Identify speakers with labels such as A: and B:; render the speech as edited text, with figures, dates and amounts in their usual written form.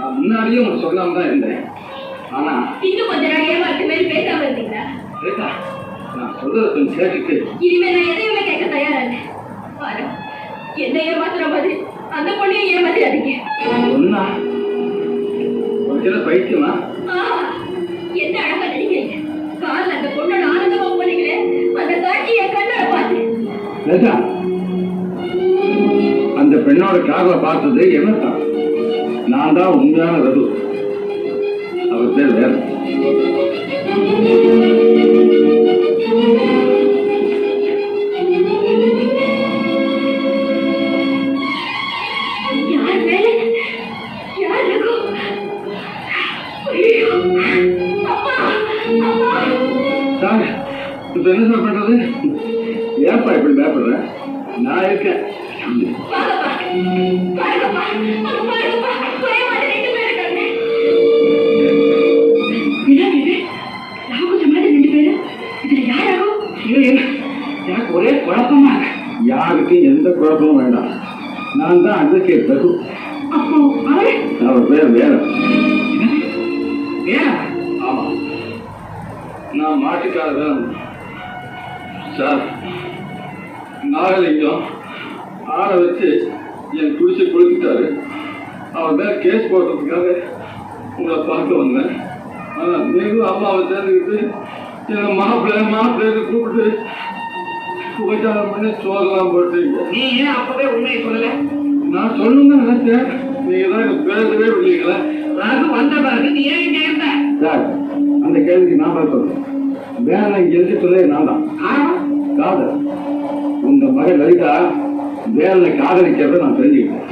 A: நான் முன்னாடியே உங்களுக்கு சொல்லாம தான் இருந்தேன். ஆனா
B: இன்னும் கொஞ்ச நாள் ஏமாத்து மாதிரி பேசாம இருந்தீங்களா?
A: ரேகா, நான் சொல்றத கொஞ்சம் கேட்டுட்டு
B: இனிமே நான் எதையுமே கேட்க தயாரா இல்லை. ஆனா என்ன ஏமாத்துற மாதிரி அந்த பொண்ணையும் ஏமாத்திடாதீங்க.
A: ஒன்னா கொஞ்சம் பைத்தியமா?
B: என்ன அழகா நடிக்கிறீங்க. காலில் அந்த பொண்ணோட ஆனந்தமா போனீங்களே, அந்த காட்சியை கண்ணால பார்த்து.
A: ரேகா, அந்த பெண்ணோட காதலை பார்த்தது என்னத்தான்? நான் தான் உண்மையான ரகு. அவர் பேர் வேற. இப்ப என்ன பண்றது? ஏப்பா இப்படி பயப்படுற? நான் இருக்கேன். எனக்கு ஒரே குழப்பமா இருக்கு. யாருக்கு எந்த குழப்பமும் வேண்டாம். நான் தான் அட்வொகேட் ரகு.
B: அப்போ
A: அவர் பேர் வேற. ஆமா, நான் மாட்டுக்காரர் சார். நாகலிங்கம் ஆளை வச்சு என் குடிச்சு குளிச்சுட்டாரு. அவர் மேல கேஸ் போடுறதுக்காக உங்களை பார்க்க வந்தேன். ஆனா நீங்களும் அம்மாவை சேர்ந்துக்கிட்டு என் மாப்பிள்ளைன்னு கூப்பிட்டு புகைச்சாரம் பண்ணி சோதெல்லாம் போட்டீங்க.
C: நீ ஏன் அப்பவே உண்மையை சொல்லல?
A: நான் சொல்லணும்னு நினைச்சேன். நீங்க தான் எனக்கு பேசவே விடுவீங்களா?
C: ரகு வந்த பிறகு நீ ஏன் இங்க இருந்த?
A: சார், அந்த கேள்விக்கு நான் பதில் சொல்றேன். வேலை எழுதி சொல்ல நான் தான் காதல். உங்க மகள் லலிதா வேலை காதலிக்கிறத நான் தெரிஞ்சுக்கிட்டேன்.